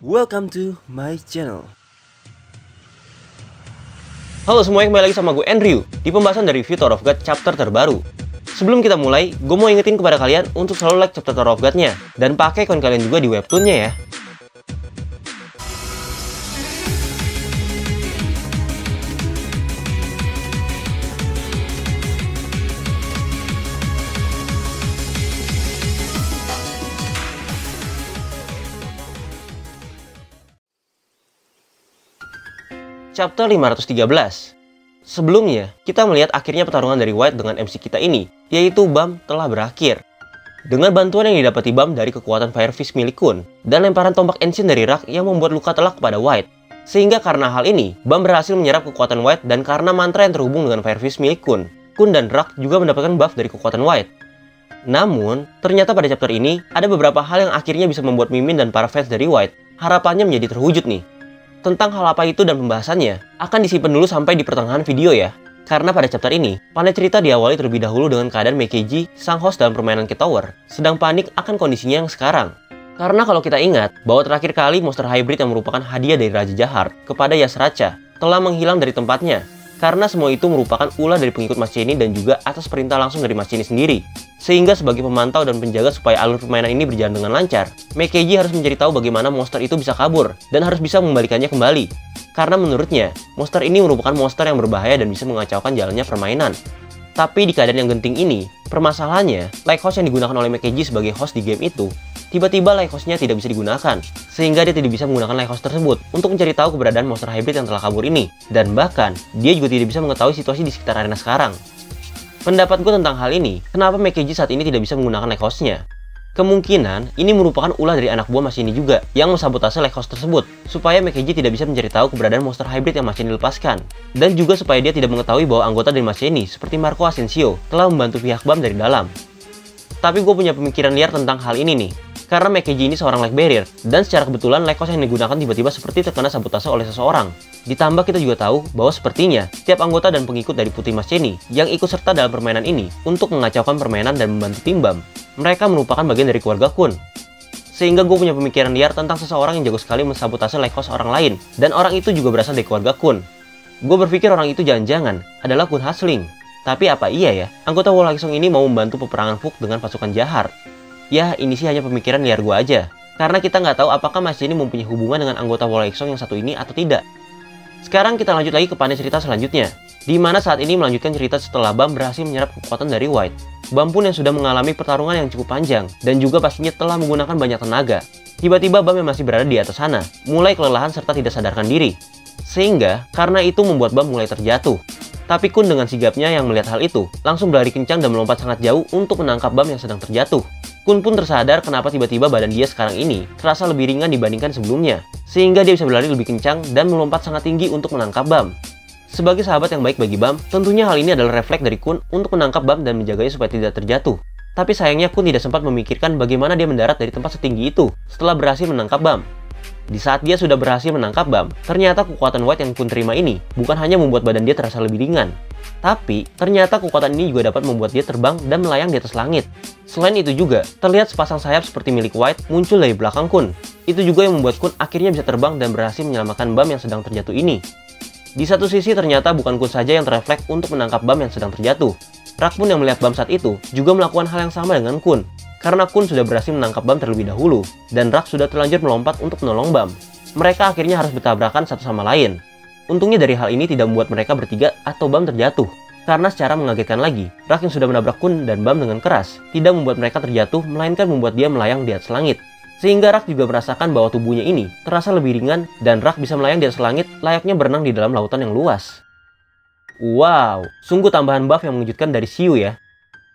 Welcome to my channel. Halo semuanya, kembali lagi sama gue Andrew di pembahasan dari review Tower of God chapter terbaru. Sebelum kita mulai, gue mau ingetin kepada kalian untuk selalu like chapter Tower of God-nya dan pakai akun kalian juga di webtoonnya ya. Chapter 513. Sebelumnya, kita melihat akhirnya pertarungan dari White dengan MC kita ini, yaitu Bam telah berakhir. Dengan bantuan yang didapati Bam dari kekuatan Fire Fist milik Kun, dan lemparan tombak Ancient dari Rak yang membuat luka telak kepada White. Sehingga karena hal ini, Bam berhasil menyerap kekuatan White dan karena mantra yang terhubung dengan Fire Fist milik Kun dan Rak juga mendapatkan buff dari kekuatan White. Namun, ternyata pada chapter ini, ada beberapa hal yang akhirnya bisa membuat Mimin dan para fans dari White harapannya menjadi terwujud nih. Tentang hal apa itu dan pembahasannya akan disimpan dulu sampai di pertengahan video ya. Karena pada chapter ini, panel cerita diawali terlebih dahulu dengan keadaan Mekeji, sang host dalam permainan K-Tower, sedang panik akan kondisinya yang sekarang. Karena kalau kita ingat bahwa terakhir kali monster hybrid yang merupakan hadiah dari Raja Jahar kepada Yasracha telah menghilang dari tempatnya. Karena semua itu merupakan ulah dari pengikut Mas Cheney dan juga atas perintah langsung dari Mas Cheney sendiri. Sehingga sebagai pemantau dan penjaga supaya alur permainan ini berjalan dengan lancar, Mekeji harus mencari tahu bagaimana monster itu bisa kabur dan harus bisa mengembalikannya kembali. Karena menurutnya, monster ini merupakan monster yang berbahaya dan bisa mengacaukan jalannya permainan. Tapi di keadaan yang genting ini, permasalahannya, like host yang digunakan oleh Mekeji sebagai host di game itu, tiba-tiba like hostnya tidak bisa digunakan, sehingga dia tidak bisa menggunakan like host tersebut untuk mencari tahu keberadaan monster hybrid yang telah kabur ini. Dan bahkan, dia juga tidak bisa mengetahui situasi di sekitar arena sekarang. Pendapatku tentang hal ini, kenapa Mekeji saat ini tidak bisa menggunakan like hostnya? Kemungkinan ini merupakan ulah dari anak buah Mas Cheney juga yang mensabotase like host tersebut supaya Mekeji tidak bisa mencari tahu keberadaan monster hybrid yang Mas Cheney lepaskan, dan juga supaya dia tidak mengetahui bahwa anggota dari Mas Cheney seperti Marco Asensio telah membantu pihak BAM dari dalam. Tapi gue punya pemikiran liar tentang hal ini nih. Karena Mekeji ini seorang like barrier, dan secara kebetulan like host yang digunakan tiba-tiba seperti terkena sabotase oleh seseorang. Ditambah kita juga tahu bahwa sepertinya setiap anggota dan pengikut dari Putri Mas Cheney yang ikut serta dalam permainan ini untuk mengacaukan permainan dan membantu tim BAM, mereka merupakan bagian dari keluarga Kun. Sehingga gue punya pemikiran liar tentang seseorang yang jago sekali mensabotase like host orang lain, dan orang itu juga berasal dari keluarga Kun. Gue berpikir orang itu jangan-jangan adalah Kun Hasling. Tapi apa iya ya, anggota Wolakisong ini mau membantu peperangan Fook dengan pasukan Jahar? Ya, ini sih hanya pemikiran liar gue aja. Karena kita nggak tahu apakah Mas Cheney mempunyai hubungan dengan anggota Wolakisong yang satu ini atau tidak. Sekarang kita lanjut lagi ke panel cerita selanjutnya, di mana saat ini melanjutkan cerita setelah Bam berhasil menyerap kekuatan dari White. Bam pun yang sudah mengalami pertarungan yang cukup panjang, dan juga pastinya telah menggunakan banyak tenaga. Tiba-tiba Bam yang masih berada di atas sana, mulai kelelahan serta tidak sadarkan diri. Sehingga, karena itu membuat Bam mulai terjatuh. Tapi Kun dengan sigapnya yang melihat hal itu, langsung berlari kencang dan melompat sangat jauh untuk menangkap Bam yang sedang terjatuh. Kun pun tersadar kenapa tiba-tiba badan dia sekarang ini terasa lebih ringan dibandingkan sebelumnya, sehingga dia bisa berlari lebih kencang dan melompat sangat tinggi untuk menangkap Bam. Sebagai sahabat yang baik bagi Bam, tentunya hal ini adalah refleks dari Kun untuk menangkap Bam dan menjaganya supaya tidak terjatuh. Tapi sayangnya Kun tidak sempat memikirkan bagaimana dia mendarat dari tempat setinggi itu setelah berhasil menangkap Bam. Di saat dia sudah berhasil menangkap Bam, ternyata kekuatan White yang Kun terima ini bukan hanya membuat badan dia terasa lebih ringan, tapi ternyata kekuatan ini juga dapat membuat dia terbang dan melayang di atas langit. Selain itu juga, terlihat sepasang sayap seperti milik White muncul dari belakang Kun. Itu juga yang membuat Kun akhirnya bisa terbang dan berhasil menyelamatkan Bam yang sedang terjatuh ini. Di satu sisi ternyata bukan Kun saja yang terrefleks untuk menangkap Bam yang sedang terjatuh. Rak pun yang melihat Bam saat itu juga melakukan hal yang sama dengan Kun. Karena Kun sudah berhasil menangkap Bam terlebih dahulu, dan Rak sudah terlanjur melompat untuk menolong Bam. Mereka akhirnya harus bertabrakan satu sama lain. Untungnya dari hal ini tidak membuat mereka bertiga atau Bam terjatuh. Karena secara mengagetkan lagi, Rak yang sudah menabrak Kun dan Bam dengan keras, tidak membuat mereka terjatuh, melainkan membuat dia melayang di atas langit. Sehingga Rak juga merasakan bahwa tubuhnya ini terasa lebih ringan, dan Rak bisa melayang di atas langit layaknya berenang di dalam lautan yang luas. Wow, sungguh tambahan buff yang mengejutkan dari Xiu ya.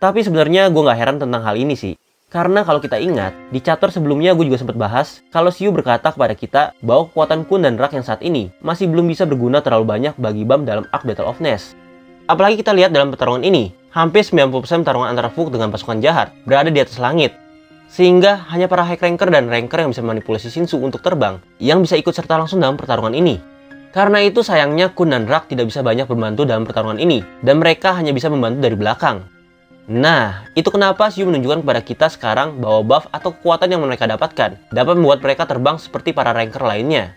Tapi sebenarnya gue nggak heran tentang hal ini sih. Karena kalau kita ingat, di chapter sebelumnya gue juga sempat bahas kalau Xiu berkata kepada kita bahwa kekuatan Kun dan Rak yang saat ini masih belum bisa berguna terlalu banyak bagi Bam dalam arc Battle of Ness. Apalagi kita lihat dalam pertarungan ini, hampir 90% pertarungan antara Fook dengan pasukan Jahar berada di atas langit. Sehingga hanya para high ranker dan ranker yang bisa manipulasi Shinsu untuk terbang yang bisa ikut serta langsung dalam pertarungan ini. Karena itu sayangnya Kun dan Rak tidak bisa banyak membantu dalam pertarungan ini, dan mereka hanya bisa membantu dari belakang. Nah, itu kenapa Xiu menunjukkan kepada kita sekarang bahwa buff atau kekuatan yang mereka dapatkan dapat membuat mereka terbang seperti para ranker lainnya.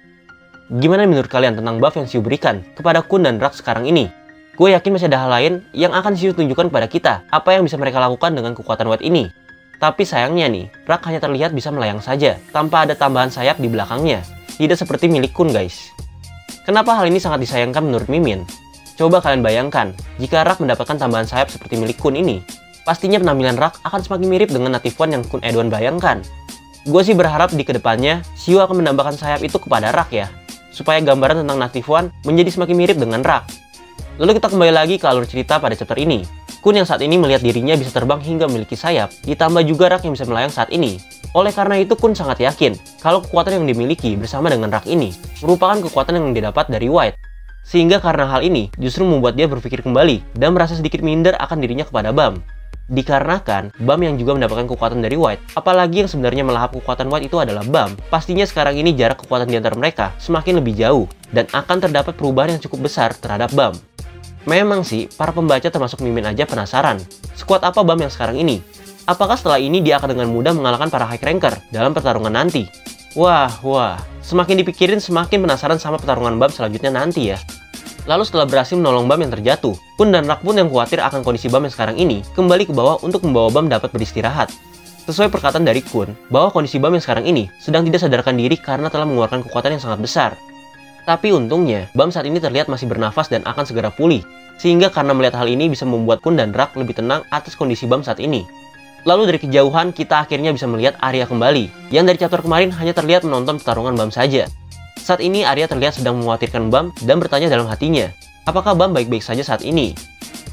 Gimana menurut kalian tentang buff yang Xiu berikan kepada Kun dan Rak sekarang ini? Gue yakin masih ada hal lain yang akan Xiu tunjukkan kepada kita apa yang bisa mereka lakukan dengan kekuatan White ini. Tapi sayangnya nih, Rak hanya terlihat bisa melayang saja tanpa ada tambahan sayap di belakangnya. Tidak seperti milik Kun guys. Kenapa hal ini sangat disayangkan menurut Mimin? Coba kalian bayangkan, jika Rak mendapatkan tambahan sayap seperti milik Kun ini, pastinya penampilan Rak akan semakin mirip dengan Native One yang Kun Edwan bayangkan. Gue sih berharap di kedepannya, Xiu akan menambahkan sayap itu kepada Rak ya, supaya gambaran tentang Native One menjadi semakin mirip dengan Rak. Lalu kita kembali lagi ke alur cerita pada chapter ini. Kun yang saat ini melihat dirinya bisa terbang hingga memiliki sayap, ditambah juga Rak yang bisa melayang saat ini. Oleh karena itu, Kun sangat yakin kalau kekuatan yang dimiliki bersama dengan Rak ini merupakan kekuatan yang didapat dari White. Sehingga karena hal ini justru membuat dia berpikir kembali dan merasa sedikit minder akan dirinya kepada Bam. Dikarenakan Bam yang juga mendapatkan kekuatan dari White, apalagi yang sebenarnya melahap kekuatan White itu adalah Bam, pastinya sekarang ini jarak kekuatan di antara mereka semakin lebih jauh dan akan terdapat perubahan yang cukup besar terhadap Bam. Memang sih, para pembaca termasuk Mimin aja penasaran, sekuat apa Bam yang sekarang ini? Apakah setelah ini dia akan dengan mudah mengalahkan para high ranker dalam pertarungan nanti? Wah, semakin dipikirin semakin penasaran sama pertarungan Bam selanjutnya nanti ya. Lalu setelah berhasil menolong Bam yang terjatuh, Kun dan Rak pun yang khawatir akan kondisi Bam yang sekarang ini kembali ke bawah untuk membawa Bam dapat beristirahat. Sesuai perkataan dari Kun, bahwa kondisi Bam yang sekarang ini sedang tidak sadarkan diri karena telah mengeluarkan kekuatan yang sangat besar. Tapi untungnya, Bam saat ini terlihat masih bernafas dan akan segera pulih. Sehingga karena melihat hal ini bisa membuat Kun dan Rak lebih tenang atas kondisi Bam saat ini. Lalu dari kejauhan kita akhirnya bisa melihat Arya kembali, yang dari chapter kemarin hanya terlihat menonton pertarungan Bam saja. Saat ini Arya terlihat sedang mengkhawatirkan Bam dan bertanya dalam hatinya, apakah Bam baik-baik saja saat ini?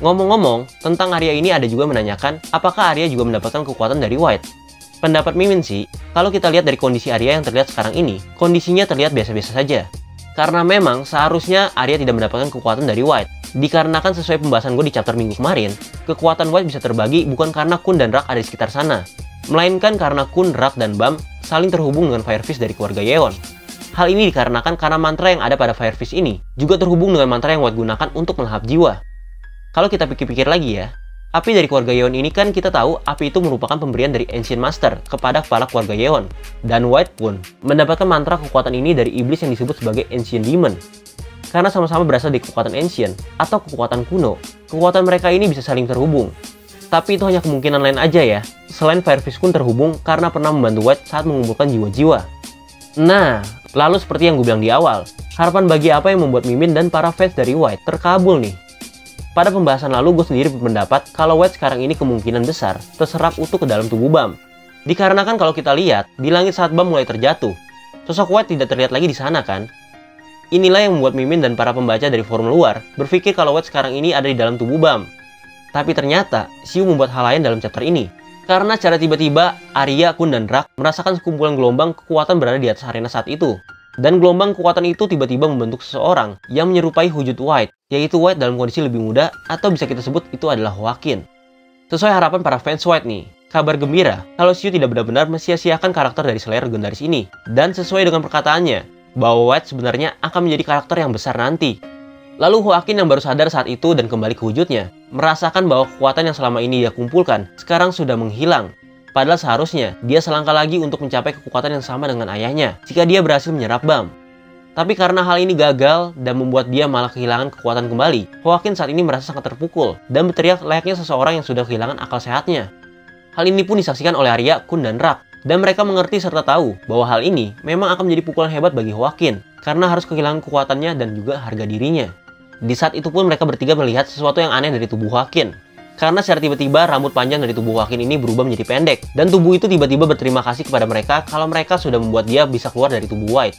Ngomong-ngomong, tentang Arya ini ada juga menanyakan, apakah Arya juga mendapatkan kekuatan dari White? Pendapat Mimin sih, kalau kita lihat dari kondisi Arya yang terlihat sekarang ini, kondisinya terlihat biasa-biasa saja. Karena memang seharusnya Arya tidak mendapatkan kekuatan dari White. Dikarenakan sesuai pembahasan gue di chapter minggu kemarin, kekuatan White bisa terbagi bukan karena Kun dan Rak ada di sekitar sana, melainkan karena Kun, Rak, dan Bam saling terhubung dengan Fire Fist dari keluarga Yeon. Hal ini dikarenakan karena mantra yang ada pada Fire Fist ini juga terhubung dengan mantra yang White gunakan untuk melahap jiwa. Kalau kita pikir-pikir lagi ya, api dari keluarga Yeon ini kan kita tahu api itu merupakan pemberian dari Ancient Master kepada kepala keluarga Yeon. Dan White pun mendapatkan mantra kekuatan ini dari iblis yang disebut sebagai Ancient Demon. Karena sama-sama berasal dari kekuatan Ancient atau kekuatan kuno, kekuatan mereka ini bisa saling terhubung. Tapi itu hanya kemungkinan lain aja ya, selain Fire Fist pun terhubung karena pernah membantu White saat mengumpulkan jiwa-jiwa. Nah, lalu seperti yang gue bilang di awal, harapan bagi apa yang membuat Mimin dan para fans dari White terkabul nih. Pada pembahasan lalu gue sendiri berpendapat kalau White sekarang ini kemungkinan besar terserap utuh ke dalam tubuh Bam. Dikarenakan kalau kita lihat, di langit saat Bam mulai terjatuh, sosok White tidak terlihat lagi di sana kan? Inilah yang membuat Mimin dan para pembaca dari forum luar berpikir kalau White sekarang ini ada di dalam tubuh Bam. Tapi ternyata, Xiu membuat hal lain dalam chapter ini. Karena secara tiba-tiba, Arya, Kun, dan Rak merasakan sekumpulan gelombang kekuatan berada di atas arena saat itu. Dan gelombang kekuatan itu tiba-tiba membentuk seseorang yang menyerupai wujud White, yaitu White dalam kondisi lebih muda, atau bisa kita sebut itu adalah Hwakin. Sesuai harapan para fans White nih, kabar gembira kalau Xiu tidak benar-benar mensia-siakan karakter dari Slayer legendaris ini. Dan sesuai dengan perkataannya, bahwa White sebenarnya akan menjadi karakter yang besar nanti. Lalu Hwakin yang baru sadar saat itu dan kembali ke wujudnya, merasakan bahwa kekuatan yang selama ini dia kumpulkan sekarang sudah menghilang. Padahal seharusnya dia selangkah lagi untuk mencapai kekuatan yang sama dengan ayahnya jika dia berhasil menyerap Bam. Tapi karena hal ini gagal dan membuat dia malah kehilangan kekuatan kembali, Hwakin saat ini merasa sangat terpukul dan berteriak layaknya seseorang yang sudah kehilangan akal sehatnya. Hal ini pun disaksikan oleh Arya, Kun, dan Rak. Dan mereka mengerti serta tahu bahwa hal ini memang akan menjadi pukulan hebat bagi Hwakin karena harus kehilangan kekuatannya dan juga harga dirinya. Di saat itu pun mereka bertiga melihat sesuatu yang aneh dari tubuh Hwakin. Karena secara tiba-tiba rambut panjang dari tubuh Hwakin ini berubah menjadi pendek. Dan tubuh itu tiba-tiba berterima kasih kepada mereka kalau mereka sudah membuat dia bisa keluar dari tubuh White.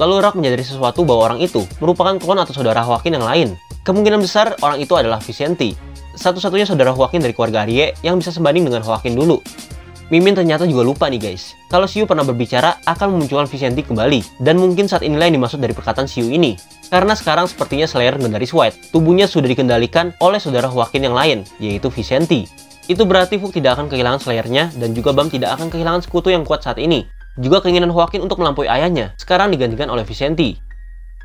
Lalu Rak menyadari sesuatu bahwa orang itu merupakan klon atau saudara Hwakin yang lain. Kemungkinan besar orang itu adalah Visenti, satu-satunya saudara Hwakin dari keluarga Arye yang bisa sebanding dengan Hwakin dulu. Mimin ternyata juga lupa nih guys, kalau Xiu pernah berbicara akan memunculkan Visenti kembali. Dan mungkin saat inilah yang dimaksud dari perkataan Xiu ini. Karena sekarang sepertinya Slayer legendaris White, tubuhnya sudah dikendalikan oleh saudara Hwakin yang lain, yaitu Visenti. Itu berarti Fu tidak akan kehilangan Slayernya dan juga Bam tidak akan kehilangan sekutu yang kuat saat ini. Juga keinginan Hwakin untuk melampaui ayahnya sekarang digantikan oleh Visenti.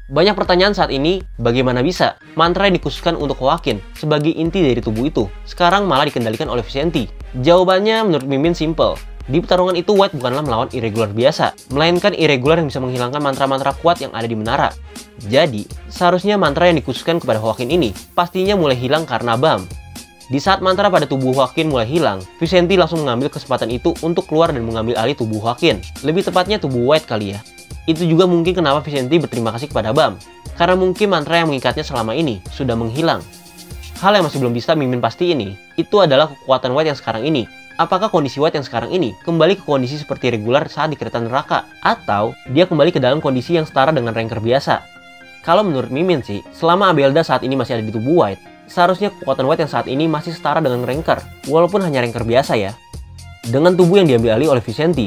Banyak pertanyaan saat ini, bagaimana bisa mantra yang dikhususkan untuk Hawkins sebagai inti dari tubuh itu sekarang malah dikendalikan oleh Visenti? Jawabannya menurut Mimin simple. Di pertarungan itu White bukanlah melawan irregular biasa, melainkan irregular yang bisa menghilangkan mantra-mantra kuat yang ada di menara. Jadi, seharusnya mantra yang dikhususkan kepada Hawkins ini pastinya mulai hilang karena Bam. Di saat mantra pada tubuh Hawkins mulai hilang, Visenti langsung mengambil kesempatan itu untuk keluar dan mengambil alih tubuh Hawkins. Lebih tepatnya tubuh White kali ya. Itu juga mungkin kenapa Visenti berterima kasih kepada Bam, karena mungkin mantra yang mengikatnya selama ini sudah menghilang. Hal yang masih belum bisa Mimin pasti ini, itu adalah kekuatan White yang sekarang ini. Apakah kondisi White yang sekarang ini kembali ke kondisi seperti regular saat di kereta neraka, atau dia kembali ke dalam kondisi yang setara dengan ranker biasa? Kalau menurut Mimin sih, selama Abelda saat ini masih ada di tubuh White, seharusnya kekuatan White yang saat ini masih setara dengan ranker, walaupun hanya ranker biasa ya. Dengan tubuh yang diambil alih oleh Visenti,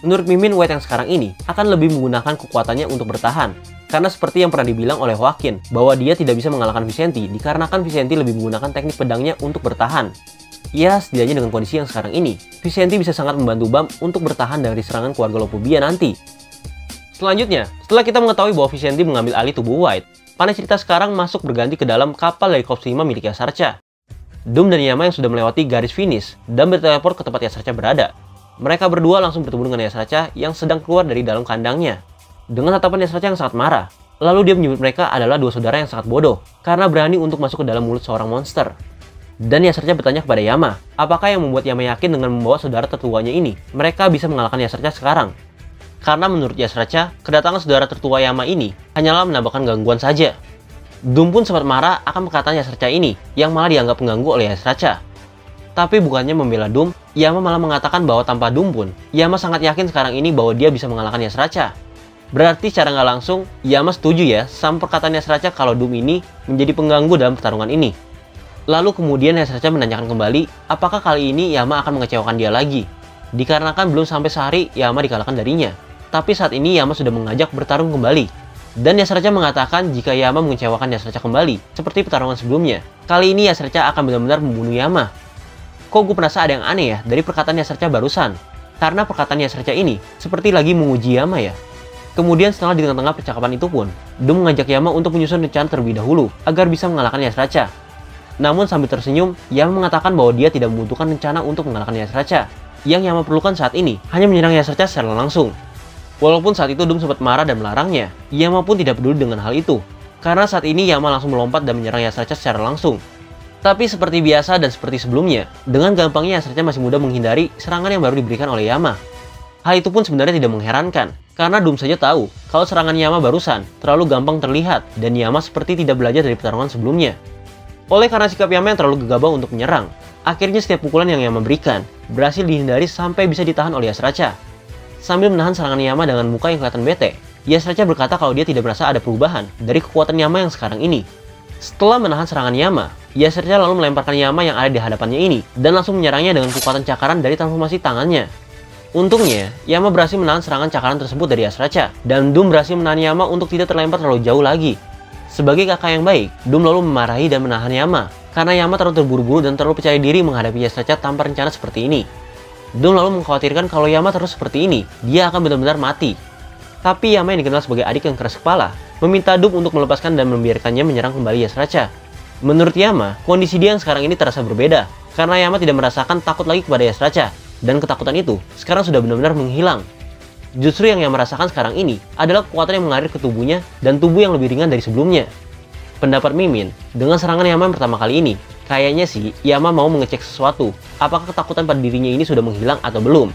menurut Mimin White yang sekarang ini akan lebih menggunakan kekuatannya untuk bertahan. Karena seperti yang pernah dibilang oleh Hawkins, bahwa dia tidak bisa mengalahkan Visenti dikarenakan Visenti lebih menggunakan teknik pedangnya untuk bertahan. Ya, setidaknya dengan kondisi yang sekarang ini, Visenti bisa sangat membantu Bam untuk bertahan dari serangan keluarga Lopubia nanti. Selanjutnya, setelah kita mengetahui bahwa Visenti mengambil alih tubuh White, panel cerita sekarang masuk berganti ke dalam kapal dari Korps 5 milik Yasarcha. Doom dan Yama yang sudah melewati garis finish dan berteleport ke tempat Yasarcha berada. Mereka berdua langsung bertemu dengan Yasarcha yang sedang keluar dari dalam kandangnya. Dengan tatapan Yasarcha yang sangat marah, lalu dia menyebut mereka adalah dua saudara yang sangat bodoh karena berani untuk masuk ke dalam mulut seorang monster. Dan Yasarcha bertanya kepada Yama, apakah yang membuat Yama yakin dengan membawa saudara tertuanya ini, mereka bisa mengalahkan Yasarcha sekarang? Karena menurut Yasarcha, kedatangan saudara tertua Yama ini hanyalah menambahkan gangguan saja. Doom pun sempat marah akan perkataan Yasarcha ini, yang malah dianggap pengganggu oleh Yasarcha. Tapi bukannya membela Doom, Yama malah mengatakan bahwa tanpa Doom pun, Yama sangat yakin sekarang ini bahwa dia bisa mengalahkan Yasarcha. Berarti secara nggak langsung, Yama setuju ya sama perkataan Yasarcha kalau Doom ini menjadi pengganggu dalam pertarungan ini. Lalu kemudian Yasarcha menanyakan kembali, apakah kali ini Yama akan mengecewakan dia lagi? Dikarenakan belum sampai sehari Yama dikalahkan darinya. Tapi saat ini Yama sudah mengajak bertarung kembali. Dan Yasarcha mengatakan jika Yama mengecewakan Yasarcha kembali, seperti pertarungan sebelumnya, kali ini Yasarcha akan benar-benar membunuh Yama. Kok gue merasa ada yang aneh ya dari perkataan Yasarcha barusan? Karena perkataan Yasarcha ini seperti lagi menguji Yama ya. Kemudian setelah di tengah-tengah percakapan itu pun, Doom mengajak Yama untuk menyusun rencana terlebih dahulu agar bisa mengalahkan Yasarcha. Namun sambil tersenyum, Yama mengatakan bahwa dia tidak membutuhkan rencana untuk mengalahkan Yasarcha. Yang Yama perlukan saat ini hanya menyerang Yasarcha secara langsung. Walaupun saat itu Doom sempat marah dan melarangnya, Yama pun tidak peduli dengan hal itu. Karena saat ini Yama langsung melompat dan menyerang Yasarcha secara langsung. Tapi seperti biasa dan seperti sebelumnya, dengan gampangnya Yasarcha masih mudah menghindari serangan yang baru diberikan oleh Yama. Hal itu pun sebenarnya tidak mengherankan, karena Doom saja tahu kalau serangan Yama barusan terlalu gampang terlihat dan Yama seperti tidak belajar dari pertarungan sebelumnya. Oleh karena sikap Yama yang terlalu gegabah untuk menyerang, akhirnya setiap pukulan yang Yama berikan berhasil dihindari sampai bisa ditahan oleh Yasarcha. Sambil menahan serangan Yama dengan muka yang kelihatan bete, Yasarcha berkata kalau dia tidak merasa ada perubahan dari kekuatan Yama yang sekarang ini. Setelah menahan serangan Yama, Yasarcha lalu melemparkan Yama yang ada di hadapannya ini dan langsung menyerangnya dengan kekuatan cakaran dari transformasi tangannya. Untungnya, Yama berhasil menahan serangan cakaran tersebut dari Yasarcha, dan Doom berhasil menahan Yama untuk tidak terlempar terlalu jauh lagi. Sebagai kakak yang baik, Doom lalu memarahi dan menahan Yama, karena Yama terlalu terburu-buru dan terlalu percaya diri menghadapi Yasarcha tanpa rencana seperti ini. Doom lalu mengkhawatirkan kalau Yama terus seperti ini, dia akan benar-benar mati. Tapi Yama yang dikenal sebagai adik yang keras kepala, meminta Doom untuk melepaskan dan membiarkannya menyerang kembali Yasarcha. Menurut Yama, kondisi dia yang sekarang ini terasa berbeda, karena Yama tidak merasakan takut lagi kepada Yasarcha. Dan ketakutan itu sekarang sudah benar-benar menghilang. Justru yang Yama rasakan sekarang ini adalah kekuatan yang mengalir ke tubuhnya dan tubuh yang lebih ringan dari sebelumnya. Pendapat Mimin, dengan serangan Yama yang pertama kali ini, kayaknya sih Yama mau mengecek sesuatu, apakah ketakutan pada dirinya ini sudah menghilang atau belum.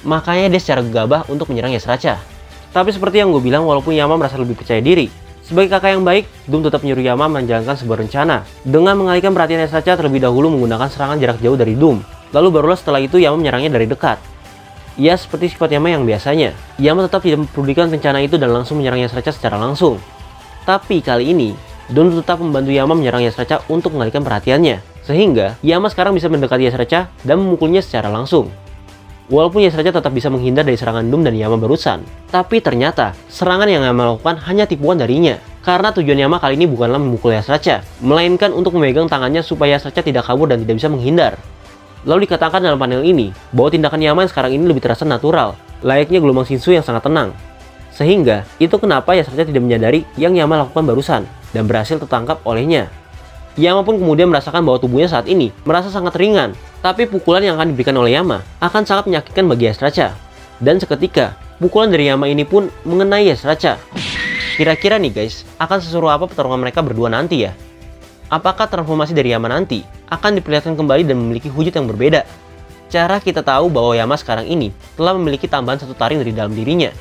Makanya dia secara gegabah untuk menyerang Yasarcha. Tapi seperti yang gue bilang, walaupun Yama merasa lebih percaya diri, sebagai kakak yang baik, Doom tetap menyuruh Yama menjalankan sebuah rencana dengan mengalihkan perhatian Yasarcha terlebih dahulu menggunakan serangan jarak jauh dari Doom. Lalu barulah setelah itu Yama menyerangnya dari dekat. Ya, seperti sifat Yama yang biasanya, Yama tetap tidak mempedulikan rencana itu dan langsung menyerang Yasarcha secara langsung. Tapi kali ini, Doom tetap membantu Yama menyerang Yasarcha untuk mengalihkan perhatiannya, sehingga Yama sekarang bisa mendekati Yasarcha dan memukulnya secara langsung. Walaupun Yasarcha tetap bisa menghindar dari serangan Doom dan Yama barusan, tapi ternyata serangan yang Yama lakukan hanya tipuan darinya. Karena tujuan Yama kali ini bukanlah memukul Yasarcha, melainkan untuk memegang tangannya supaya Yasarcha tidak kabur dan tidak bisa menghindar. Lalu dikatakan dalam panel ini bahwa tindakan Yama yang sekarang ini lebih terasa natural, layaknya gelombang Shinsu yang sangat tenang. Sehingga itu kenapa Yasracha tidak menyadari yang Yama lakukan barusan dan berhasil tertangkap olehnya. Yama pun kemudian merasakan bahwa tubuhnya saat ini merasa sangat ringan, tapi pukulan yang akan diberikan oleh Yama akan sangat menyakitkan bagi Yasracha. Dan seketika, pukulan dari Yama ini pun mengenai Yasracha. Kira-kira nih guys, akan seseru apa pertarungan mereka berdua nanti ya? Apakah transformasi dari Yama nanti akan diperlihatkan kembali dan memiliki wujud yang berbeda? Cara kita tahu bahwa Yama sekarang ini telah memiliki tambahan satu taring dari dalam dirinya.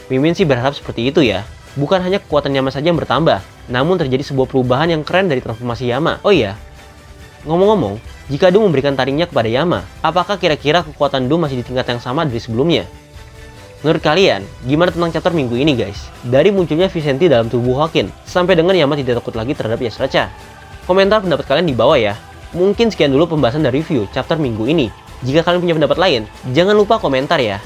Mimin sih berharap seperti itu ya. Bukan hanya kekuatan Yama saja yang bertambah, namun terjadi sebuah perubahan yang keren dari transformasi Yama. Oh iya, ngomong-ngomong, jika Doom memberikan taringnya kepada Yama, apakah kira-kira kekuatan Doom masih di tingkat yang sama dari sebelumnya? Menurut kalian, gimana tentang chapter minggu ini guys? Dari munculnya Visenti dalam tubuh Hawkins, sampai dengan Yama tidak takut lagi terhadap Yasracha. Komentar pendapat kalian di bawah ya. Mungkin sekian dulu pembahasan dan review chapter minggu ini. Jika kalian punya pendapat lain, jangan lupa komentar ya.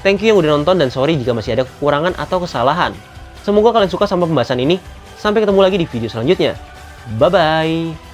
Thank you yang udah nonton dan sorry jika masih ada kekurangan atau kesalahan. Semoga kalian suka sama pembahasan ini. Sampai ketemu lagi di video selanjutnya. Bye-bye.